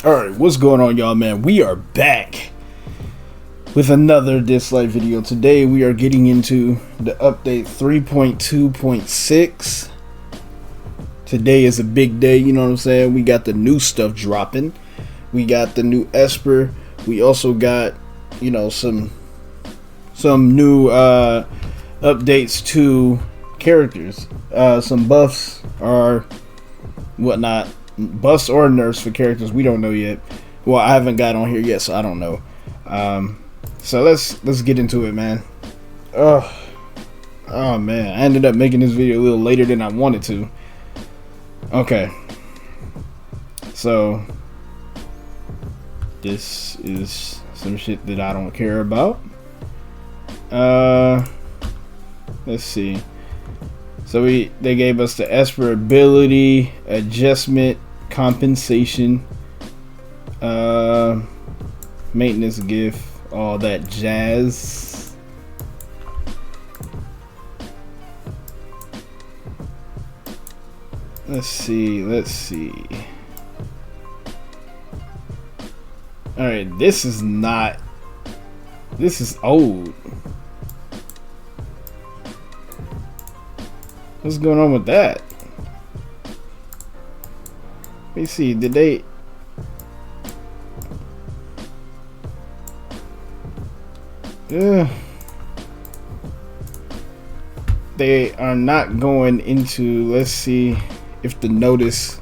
Alright, what's going on, y'all, man? We are back with another Dislyte video. Today we are getting into the update 3.2.6. Today is a big day, you know what I'm saying? We got the new stuff dropping. We got the new ESPER. We also got, you know, some new updates to characters. Some buffs or whatnot. Buffs or nerfs for characters, we don't know yet. Well, I haven't got on here yet, so I don't know. So let's get into it, man. Oh man, I ended up making this video a little later than I wanted to. Okay, so this is some shit that I don't care about. Let's see. So they gave us the ESPER ability, adjustment, compensation, maintenance gift, all that jazz. Let's see. Alright, this is old. What's going on with that? Let me see, did they... They are not going into... Let's see if the notice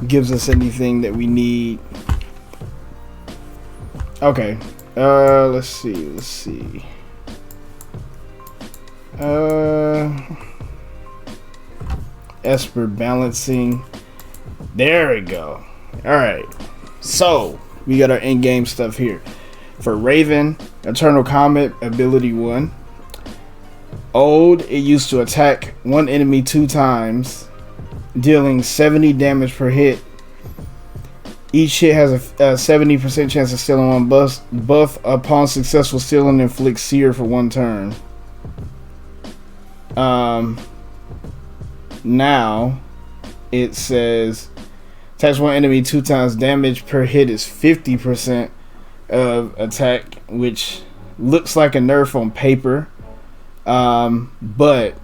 gives us anything that we need. Okay, let's see. ESPER balancing. There we go. Alright, so we got our in-game stuff here. For Raven, Eternal Comet ability 1. Old, it used to attack one enemy 2 times, dealing 70 damage per hit. Each hit has a 70% chance of stealing one buff. Upon successful stealing, inflicts sear for 1 turn. Now it says attacks one enemy 2 times, damage per hit is 50% of attack, which looks like a nerf on paper, but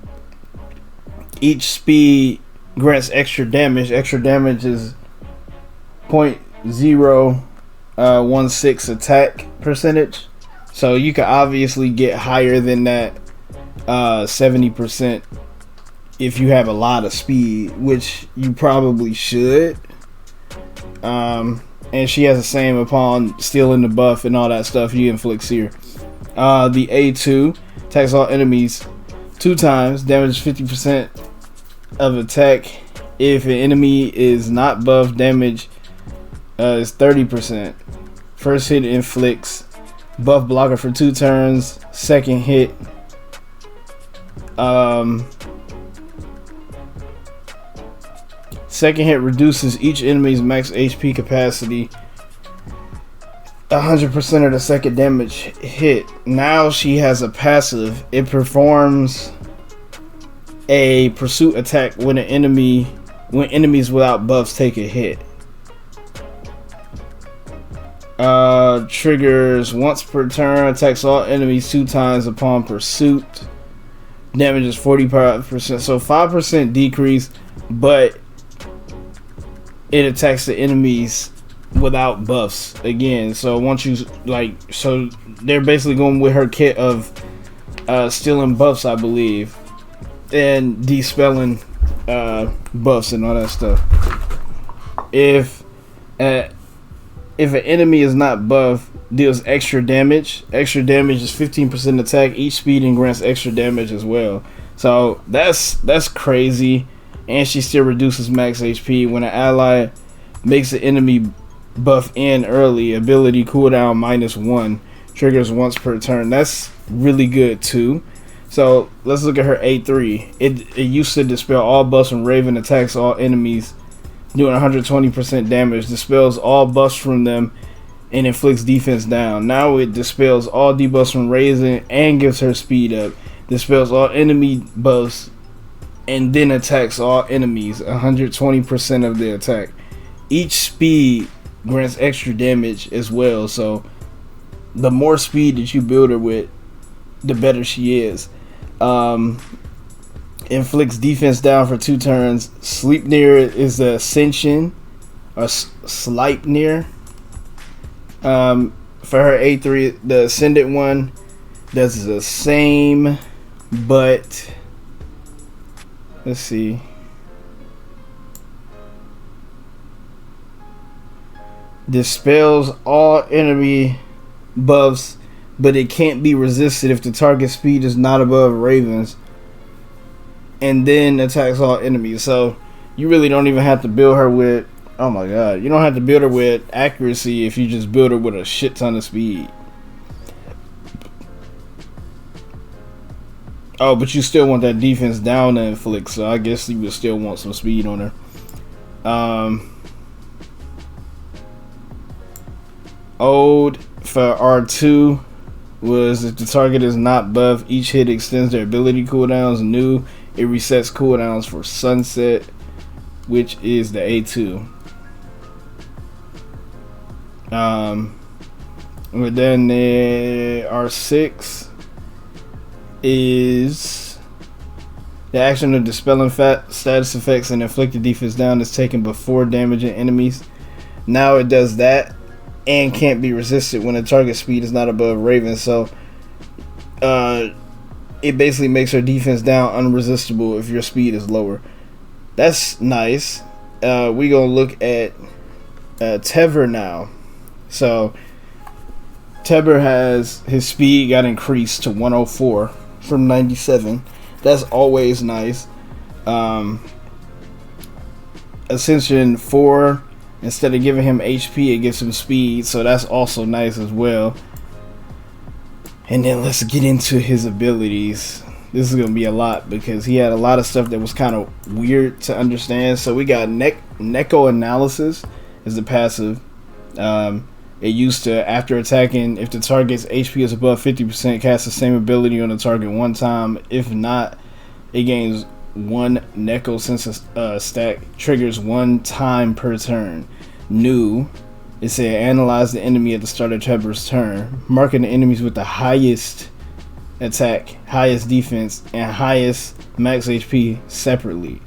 each speed grants extra damage. Extra damage is 0.016 attack percentage, so you can obviously get higher than that 70% if you have a lot of speed, which you probably should. And she has the same upon stealing the buff and all that stuff. You inflict sear. The A2 attacks all enemies 2 times, damages 50% of attack. If an enemy is not buffed, damage is 30%. First hit inflicts buff blocker for 2 turns. Second hit reduces each enemy's max HP capacity 100% of the second damage hit. Now she has a passive. It performs a pursuit attack when enemies without buffs take a hit. Triggers once per turn, attacks all enemies 2 times upon pursuit. Damage is 45%, so 5% decrease, but it attacks the enemies without buffs again. So once you so they're basically going with her kit of stealing buffs, I believe, and dispelling buffs and all that stuff. If an enemy is not buffed, deals extra damage. Extra damage is 15% attack, each speed, and grants extra damage as well. So that's crazy. And she still reduces max HP when an ally makes an enemy buff in early. Ability cooldown -1, triggers once per turn. That's really good too. So let's look at her A3. It used to dispel all buffs when Raven attacks all enemies, doing 120% damage. Dispels all buffs from them and inflicts defense down. Now it dispels all debuffs from Raven and gives her speed up. Dispels all enemy buffs and then attacks all enemies, 120% of the attack. Each speed grants extra damage as well. So the more speed that you build her with, the better she is. Inflicts defense down for 2 turns. Sleipnir is the Ascension, or Sleipnir. For her A3, the Ascendant one does the same, but let's see. Dispels all enemy buffs, but it can't be resisted if the target speed is not above Raven's, and then attacks all enemies. So you really don't even have to build her with, oh my god, you don't have to build her with accuracy if you just build her with a shit ton of speed. Oh, but you still want that defense down to inflict, so I guess you would still want some speed on her. Old for R2 was if the target is not buffed, each hit extends their ability cooldowns. New, it resets cooldowns for Sunset, which is the A2. But then the R6 is the action of dispelling status effects and inflicted defense down is taken before damaging enemies. Now it does that and can't be resisted when the target speed is not above Raven. So it basically makes her defense down unresistible if your speed is lower. That's nice. We gonna look at Tever now. So Tever has his speed got increased to 104 from 97. That's always nice. Ascension 4, instead of giving him HP, it gives him speed, so that's also nice as well. And then let's get into his abilities. This is gonna be a lot because he had a lot of stuff that was kind of weird to understand. So we got Neko Analysis is the passive. It used to, after attacking, if the target's HP is above 50%, cast the same ability on the target one time. If not, it gains 1 Neko Sense stack, triggers 1 time per turn. New, it said analyze the enemy at the start of Tever's turn, marking the enemies with the highest attack, highest defense, and highest max HP separately.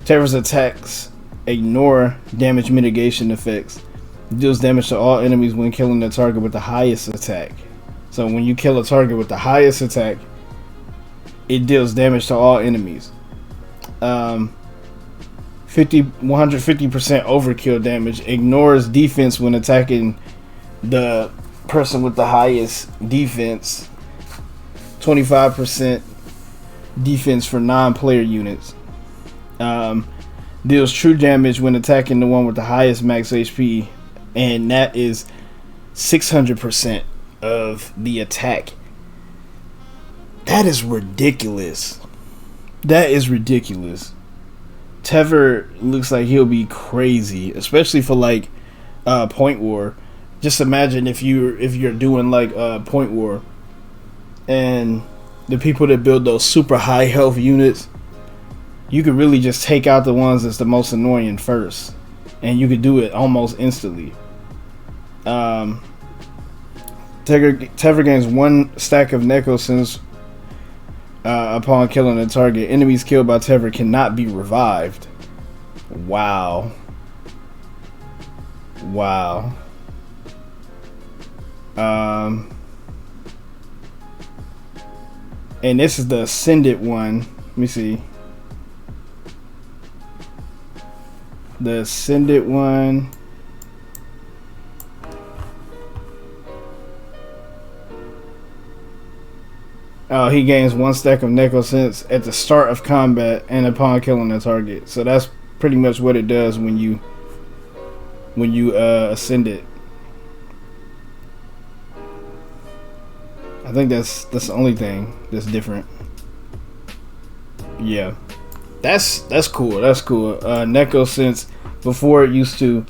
Tever's attacks ignore damage mitigation effects. Deals damage to all enemies when killing the target with the highest attack. So when you kill a target with the highest attack, it deals damage to all enemies. 150% overkill damage. Ignores defense when attacking the person with the highest defense. 25% defense for non-player units. Deals true damage when attacking the one with the highest max HP, and that is 600% of the attack. That is ridiculous. That is ridiculous. Tever looks like he'll be crazy, especially for like Point War. Just imagine if you're doing like Point War, and the people that build those super high health units, you could really just take out the ones that's the most annoying first, and you could do it almost instantly. Tever gains 1 stack of Neko Sense upon killing a target. Enemies killed by Tever cannot be revived. Wow. Wow. And this is the Ascendant one. Let me see. The Ascendant one. He gains 1 stack of Neko Sense at the start of combat and upon killing a target. So that's pretty much what it does when you ascend it. I think that's the only thing that's different. Yeah, that's cool. That's cool. Neko Sense, before it used to,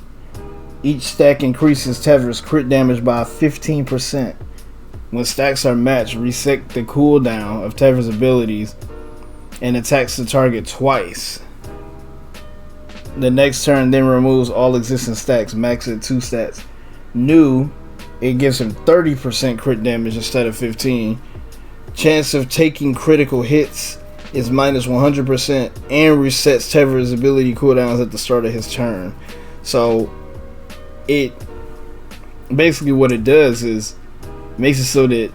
each stack increases Tever's crit damage by 15%. When stacks are matched, reset the cooldown of Tever's abilities and attacks the target twice. The next turn then removes all existing stacks, max at 2 stats. New, it gives him 30% crit damage instead of 15. Chance of taking critical hits is minus 100% and resets Tever's ability cooldowns at the start of his turn. So it basically, what it does is makes it so that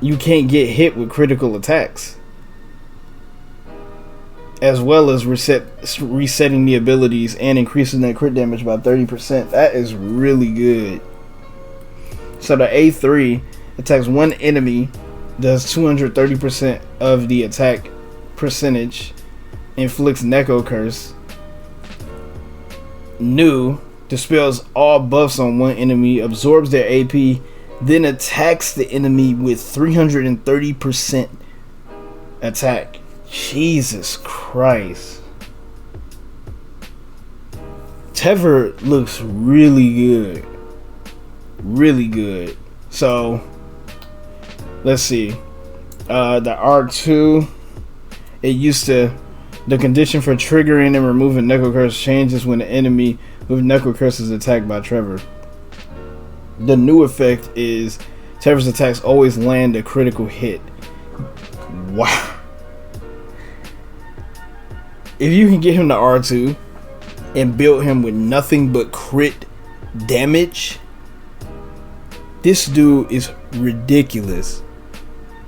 you can't get hit with critical attacks, as well as resetting the abilities and increasing that crit damage by 30%. That is really good. So the A3 attacks one enemy, does 230% of the attack percentage, inflicts Neko Curse. New, dispels all buffs on one enemy, absorbs their AP, then attacks the enemy with 330% attack. Jesus Christ. Tever looks really good. Really good. So, let's see. The R2, it used to, the condition for triggering and removing Neko Curse changes when the enemy with Neko Curse is attacked by Trevor. The new effect is Tever's attacks always land a critical hit. Wow. If you can get him to R2 and build him with nothing but crit damage, this dude is ridiculous.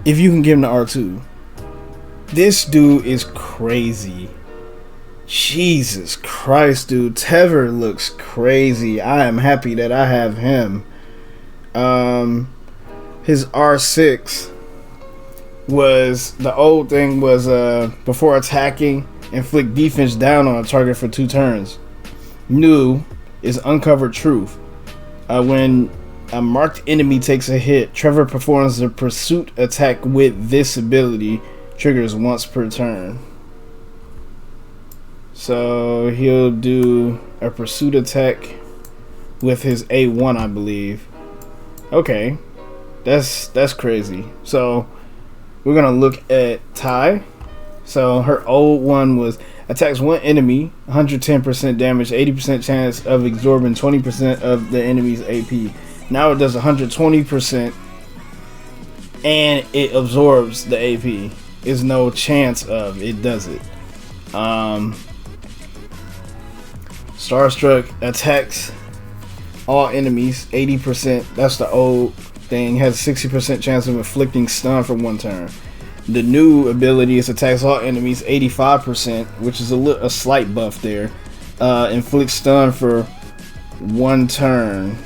If you can get him to R2, this dude is crazy. Jesus Christ, dude. Tever looks crazy. I am happy that I have him. His R6 was, the old thing was before attacking, inflict defense down on a target for 2 turns. New is Uncovered Truth. When a marked enemy takes a hit, Trevor performs a pursuit attack with this ability. Triggers once per turn. So he'll do a pursuit attack with his A1, I believe. Okay, that's crazy. So we're gonna look at Tai. So her old one was attacks one enemy, 110% damage, 80% chance of absorbing 20% of the enemy's AP. Now it does 120% and it absorbs the AP. Is no chance of it does it. Starstruck attacks all enemies, 80%. That's the old thing. Has 60% chance of inflicting stun for 1 turn. The new ability is attacks all enemies, 85%, which is a slight buff there. Inflicts stun for 1 turn.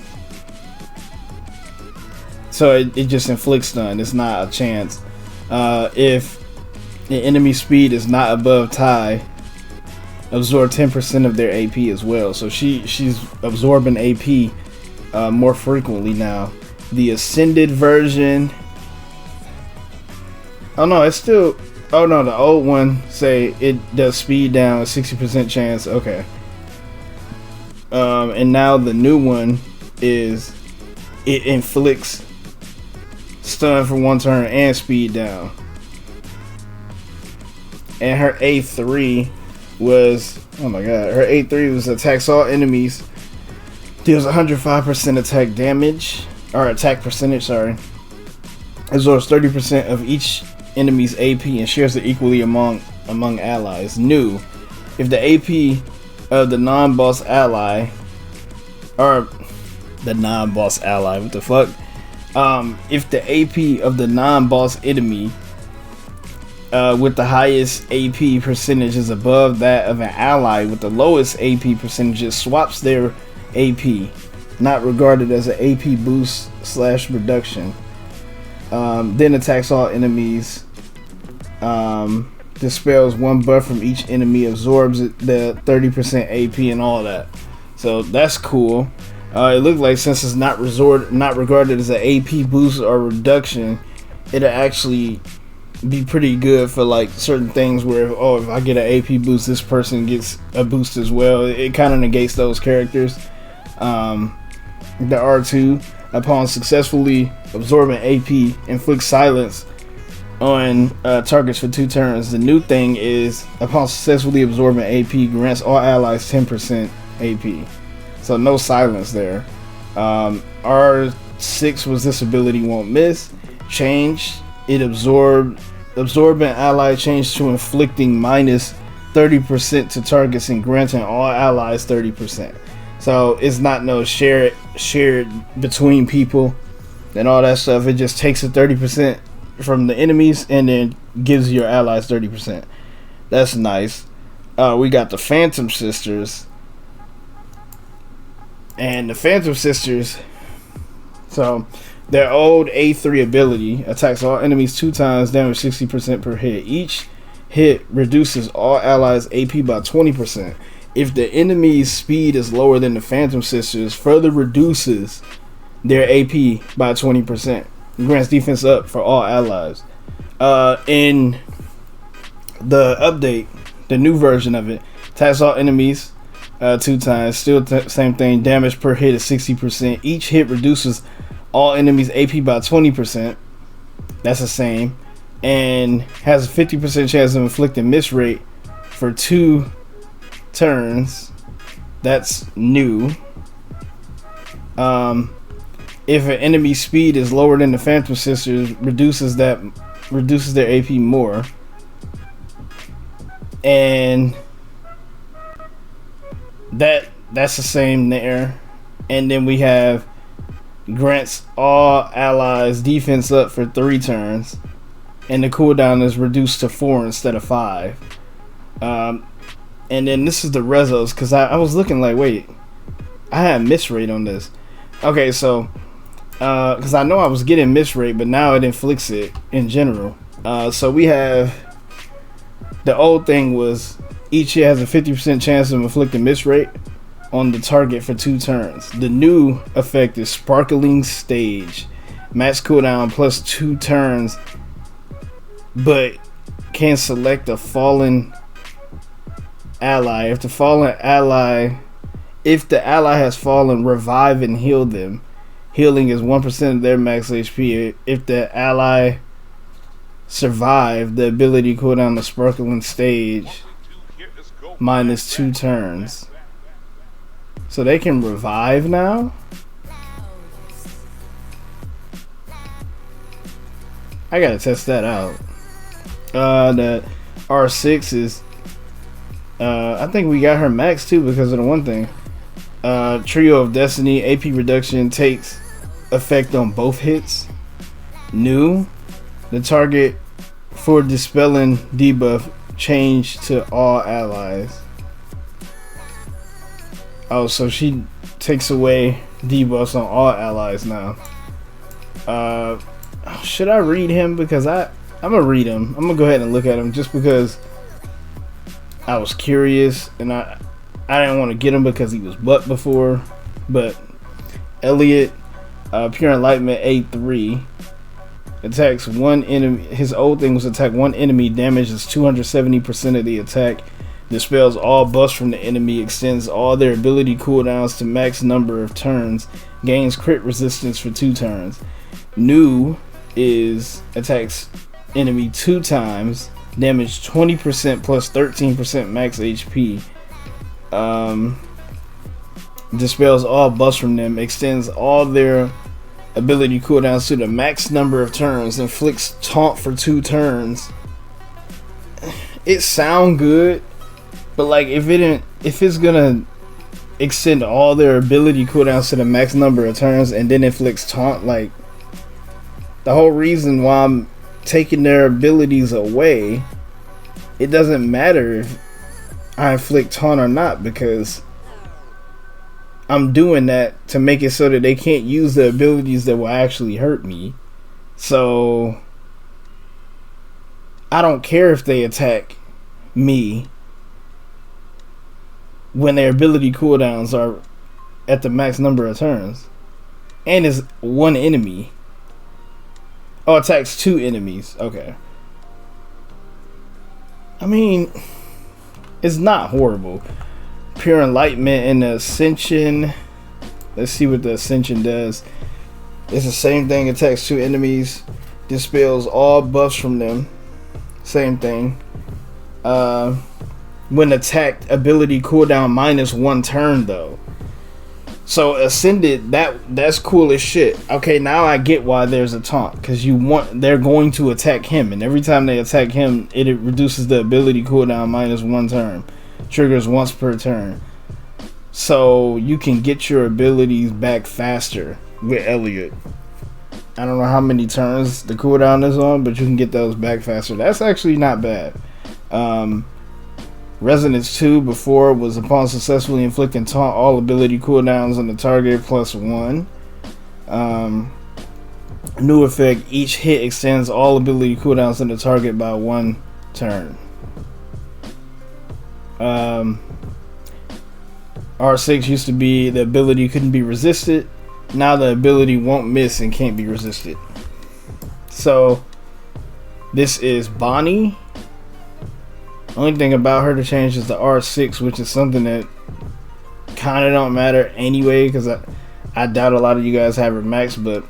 So it just inflicts stun. It's not a chance. If the enemy speed is not above Tai, absorb 10% of their AP as well. So she's absorbing AP more frequently now. The ascended version, oh no, it's still, oh no, the old one say it does speed down, 60% chance. Okay. And now the new one is it inflicts stun for 1 turn and speed down. And her A3 was, oh my god, her A3 was attacks all enemies, deals 105% attack damage, or attack percentage, sorry. Absorbs 30% of each enemy's AP and shares it equally among allies. New, if the AP of the non-boss ally, or the non-boss ally, what the fuck? If the AP of the non-boss enemy with the highest AP percentage is above that of an ally with the lowest AP percentage, it swaps their AP, not regarded as an AP boost / reduction. Then attacks all enemies, dispels 1 buff from each enemy, absorbs the 30% AP and all that. So that's cool. It looks like since it's not regarded as an AP boost or reduction, it'll actually be pretty good for like certain things where, oh, if I get an AP boost, this person gets a boost as well. It kind of negates those characters. The R2, upon successfully absorbing AP, inflicts silence on targets for 2 turns. The new thing is, upon successfully absorbing AP, grants all allies 10% AP. So no silence there. R6 was this ability won't miss. Change. It absorbing ally change to inflicting minus 30% to targets and granting all allies 30%. So it's not no shared between people and all that stuff. It just takes a 30% from the enemies and then gives your allies 30%. That's nice. We got the Phantom Sisters. And the Phantom Sisters, so their old A3 ability attacks all enemies 2 times, damage 60% per hit. Each hit reduces all allies AP by 20%. If the enemy's speed is lower than the Phantom Sisters, further reduces their AP by 20%. Grants defense up for all allies. In the update, the new version of it, attacks all enemies 2 times. Still same thing. Damage per hit is 60%. Each hit reduces all enemies AP by 20%. That's the same. And has a 50% chance of inflicting miss rate for 2 turns. That's new. If an enemy's speed is lower than the Phantom Sisters, reduces their AP more. And that's the same there. And then we have grants all allies defense up for 3 turns, and the cooldown is reduced to 4 instead of 5. And then this is the rezos, because I was looking like, wait, I had miss rate on this. Okay, so because I know I was getting miss rate, but now it inflicts it in general. So we have, the old thing was each hit has a 50% chance of inflicting miss rate on the target for 2 turns. The new effect is Sparkling Stage. Max cooldown plus 2 turns, but can select a fallen ally. If the ally has fallen, revive and heal them. Healing is 1% of their max HP. If the ally survive, the ability cooldown the Sparkling Stage minus 2 turns. So they can revive now? I gotta test that out. The R6 is I think we got her max too because of the one thing. Trio of Destiny AP reduction takes effect on both hits. New, the target for dispelling debuff changed to all allies. Oh, so she takes away debuffs on all allies now. Should I read him? Because I'm gonna read him. I'm gonna go ahead and look at him just because I was curious and I didn't want to get him because he was butt before. But Elliot, Pure Enlightenment A3, attacks 1 enemy. His old thing was attack 1 enemy, damages 270% of the attack, dispels all buffs from the enemy, extends all their ability cooldowns to max number of turns, gains crit resistance for 2 turns. New is attacks enemy 2 times, damage 20% plus 13% max HP. Dispels all buffs from them, extends all their ability cooldowns to the max number of turns, inflicts taunt for 2 turns. It sound good, but like if it's gonna extend all their ability cooldowns to the max number of turns and then inflicts taunt, like the whole reason why I'm taking their abilities away, it doesn't matter if I inflict taunt or not, because I'm doing that to make it so that they can't use the abilities that will actually hurt me. So I don't care if they attack me when their ability cooldowns are at the max number of turns. And it's 1 enemy. Oh, attacks 2 enemies. Okay. I mean, it's not horrible. Pure Enlightenment and the Ascension. Let's see what the Ascension does. It's the same thing. Attacks 2 enemies. Dispels all buffs from them. Same thing. When attacked, ability cooldown -1 turn though. So Ascended, that's cool as shit. Okay, now I get why there's a taunt, because they're going to attack him, and every time they attack him, it reduces the ability cooldown -1 turn. Triggers once per turn. So you can get your abilities back faster with Elliot. I don't know how many turns the cooldown is on, but you can get those back faster. That's actually not bad. Resonance 2 before was upon successfully inflicting taunt, all ability cooldowns on the target +1. New effect, each hit extends all ability cooldowns on the target by 1 turn. R6 used to be the ability couldn't be resisted. Now the ability won't miss and can't be resisted. So this is Bonnie. Only thing about her to change is the R6, which is something that kind of don't matter anyway, because I doubt a lot of you guys have her max. But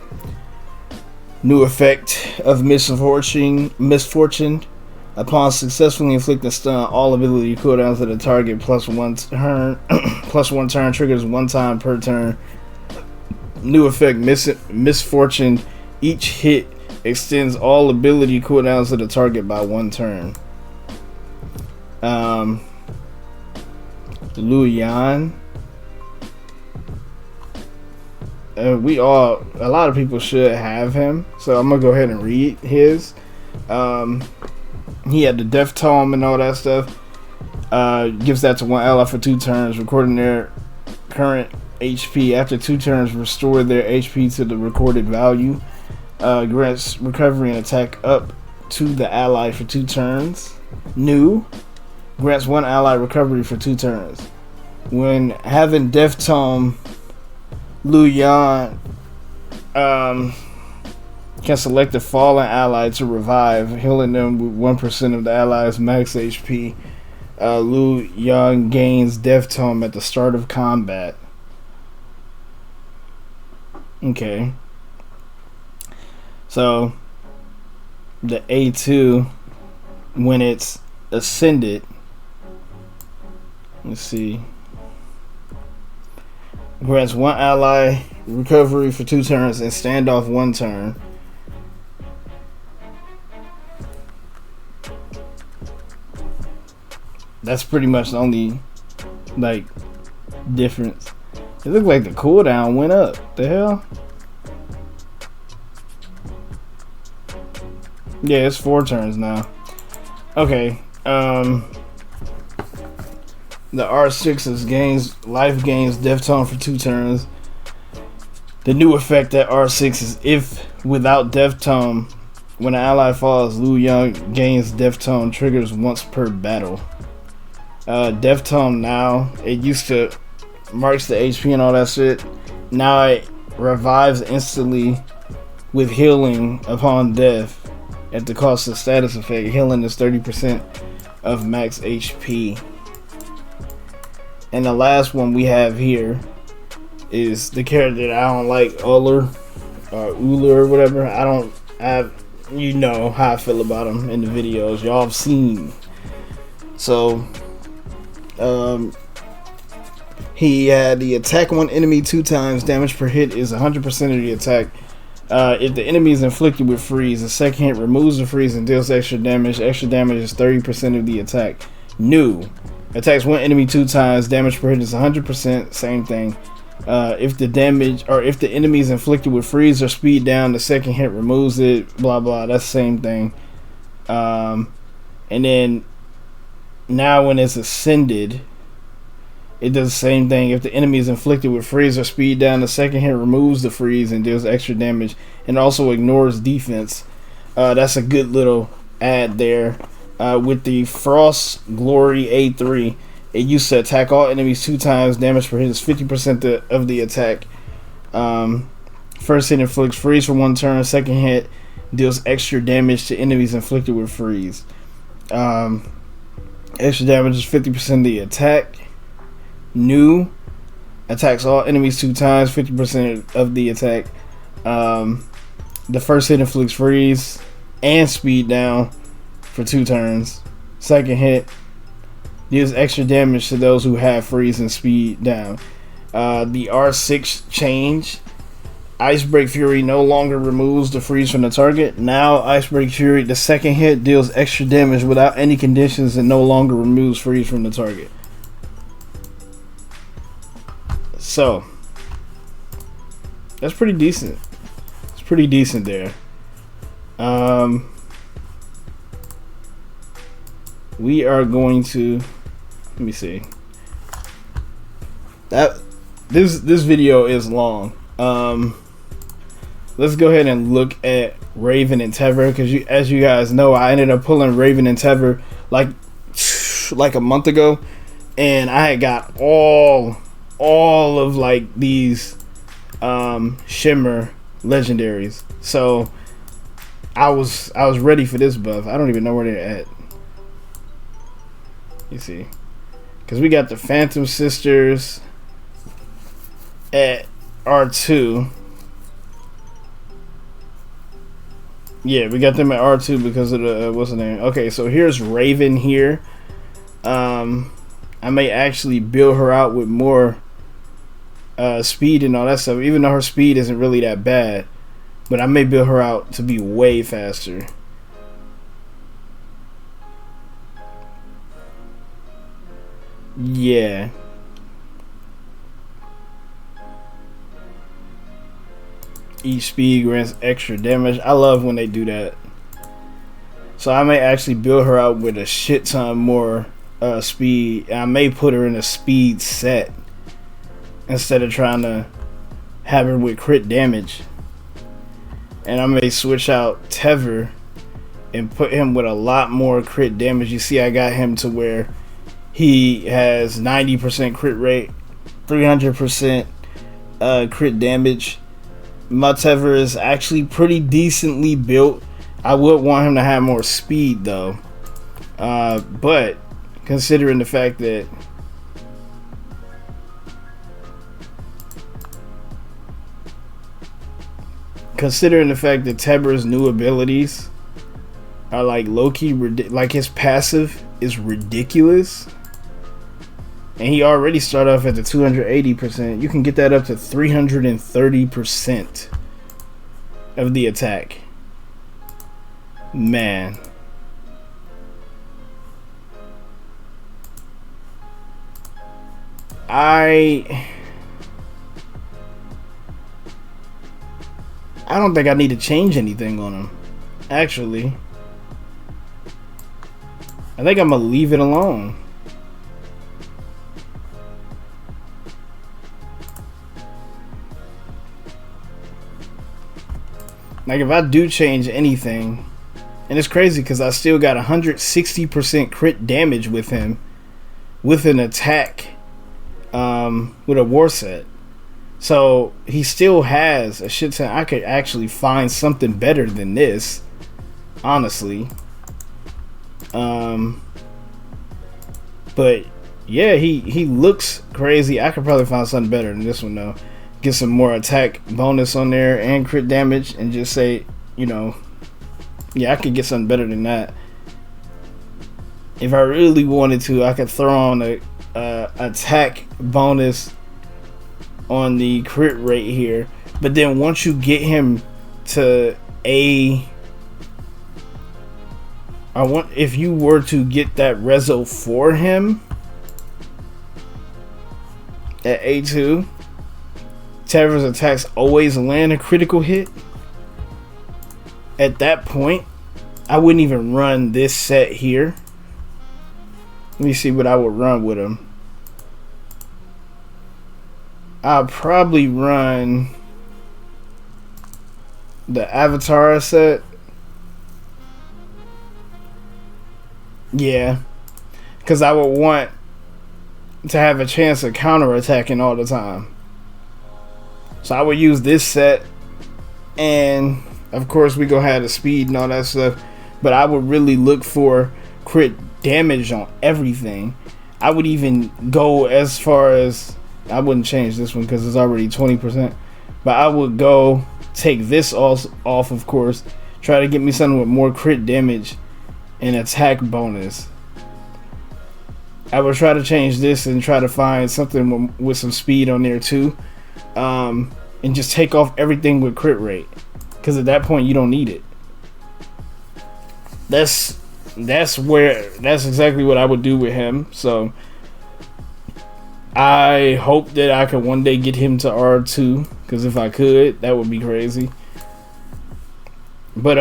new effect of misfortune upon successfully inflicting stun, all ability cooldowns of the target +1 turn +1 turn, triggers 1 time per turn. New effect misfortune, each hit extends all ability cooldowns of the target by 1 turn. Lu Yan. A lot of people should have him, so I'm gonna go ahead and read his. He had the Death Tome and all that stuff. Gives that to one ally for 2 turns, recording their current HP. After 2 turns, restore their HP to the recorded value. Grants recovery and attack up to the ally for 2 turns. New. Grants one ally recovery for 2 turns. When having Death Tome, Lu Yan can select a fallen ally to revive, healing them with 1% of the ally's max HP. Lu Yan gains Death Tome at the start of combat. Okay. So the A2, when it's ascended, let's see, grants one ally recovery for 2 turns and standoff 1 turn. That's pretty much the only difference. It looked like the cooldown went up. The hell? Yeah, it's 4 turns now. Okay. The R6's life gains Death Tone for 2 turns. The new effect at R6 is if without Death Tone, when an ally falls, Lu Yan gains Death Tone, triggers once per battle. Death Tone now, it used to marks the HP and all that shit. Now it revives instantly with healing upon death at the cost of status effect. Healing is 30% of max HP. And the last one we have here is the character that I don't like, Uller or Uller or whatever. You know how I feel about him in the videos y'all have seen. So he had the attack one enemy 2 times, damage per hit is 100% of the attack. If the enemy is inflicted with freeze, the second hit removes the freeze and deals extra damage. Extra damage is 30% of the attack. New. Attacks one enemy 2 times, damage per hit is 100%, same thing. If the enemy is inflicted with freeze or speed down, the second hit removes it, blah blah, that's the same thing. And then now when it's ascended, it does the same thing. If the enemy is inflicted with freeze or speed down, the second hit removes the freeze and deals extra damage, and also ignores defense. That's a good little add there. With the Frost Glory A3, it used to attack all enemies 2 times, damage per hit is 50% of the attack. First hit inflicts freeze for 1 turn, second hit deals extra damage to enemies inflicted with freeze. Extra damage is 50% of the attack. New. Attacks all enemies 2 times, 50% of the attack. The first hit inflicts freeze and speed down for 2 turns. Second hit deals extra damage to those who have freeze and speed down. The R6 change. Icebreak Fury no longer removes the freeze from the target. Now Icebreak Fury, the second hit, deals extra damage without any conditions and no longer removes freeze from the target. So that's pretty decent. It's pretty decent there. We are going to, let me see. That this video is long. Let's go ahead and look at Raven and Tever, because as you guys know, I ended up pulling Raven and Tever like a month ago, and I had got all of like these Shimmer legendaries. So I was ready for this buff. I don't even know where they're at. You see, because we got the Phantom Sisters at R2. Yeah, we got them at R2 because of the what's the name? Okay, so here's Raven here. I may actually build her out with more speed and all that stuff, even though her speed isn't really that bad. But I may build her out to be way faster. Yeah. Each speed grants extra damage. I love when they do that. So I may actually build her out with a shit ton more speed. I may put her in a speed set instead of trying to have her with crit damage. And I may switch out Tever and put him with a lot more crit damage. You see, I got him to where he has 90% crit rate, 300% crit damage. My Tever is actually pretty decently built. I would want him to have more speed though. But considering the fact that Tever's new abilities are like low-key, like his passive is ridiculous, and he already started off at the 280%. You can get that up to 330% of the attack. Man. I don't think I need to change anything on him. Actually, I think I'm gonna leave it alone. Like, if I do change anything, and it's crazy because I still got 160% crit damage with him with an attack with a war set. So he still has a shit ton. I could actually find something better than this, honestly. But yeah, he looks crazy. I could probably find something better than this one though. Get some more attack bonus on there and crit damage, and just say, you know, yeah, I could get something better than that. If I really wanted to, I could throw on a attack bonus on the crit rate here. But then once you get him to if you were to get that reso for him at A2, Tever's attacks always land a critical hit. At that point, I wouldn't even run this set here. Let me see what I would run with him. I'll probably run the Avatar set. Yeah, because I would want to have a chance of counterattacking all the time. So I would use this set, and of course we go have the speed and all that stuff, but I would really look for crit damage on everything. I would even go as far as, I wouldn't change this one because it's already 20%, but I would go take this off, of course. Try to get me something with more crit damage and attack bonus. I would try to change this and try to find something with some speed on there too, and just take off everything with crit rate, because at that point you don't need it. That's exactly what I would do with him. So I hope that I can one day get him to R2, because if I could, that would be crazy. But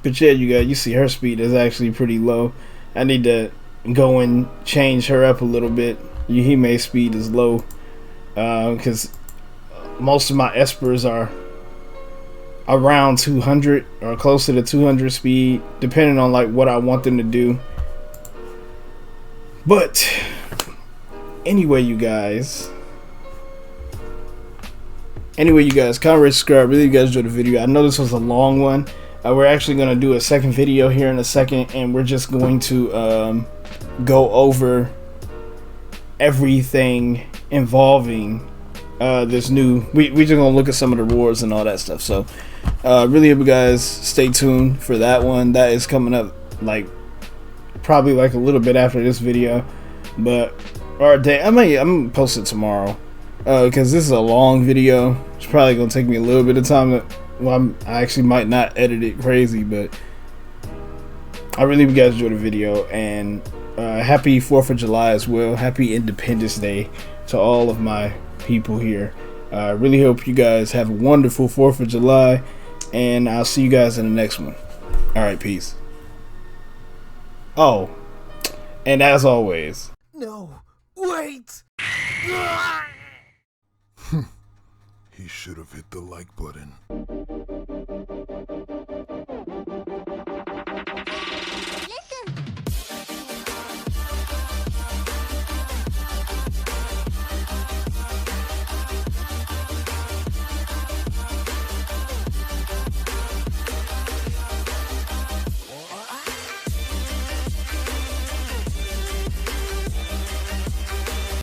yeah, you see her speed is actually pretty low. I need to go and change her up a little bit. Yuhime's speed is low, because most of my espers are around 200 or closer to 200 speed, depending on like what I want them to do. But anyway, you guys, comment, rate, subscribe. Really, you guys enjoyed the video. I know this was a long one. We're actually going to do a second video here in a second, and we're just going to go over everything involving this new. We're just going to look at some of the rewards and all that stuff. So really hope you guys stay tuned for that one. That is coming up like probably like a little bit after this video, but or day I'm gonna post it tomorrow, because this is a long video. It's probably gonna take me a little bit of time to, well, I actually might not edit it crazy, but I really hope you guys enjoyed the video, and happy 4th of July as well. Happy Independence Day to all of my people here. I really hope you guys have a wonderful 4th of July, and I'll see you guys in the next one. Alright, peace. Oh, and as always, no, wait! He should have hit the like button.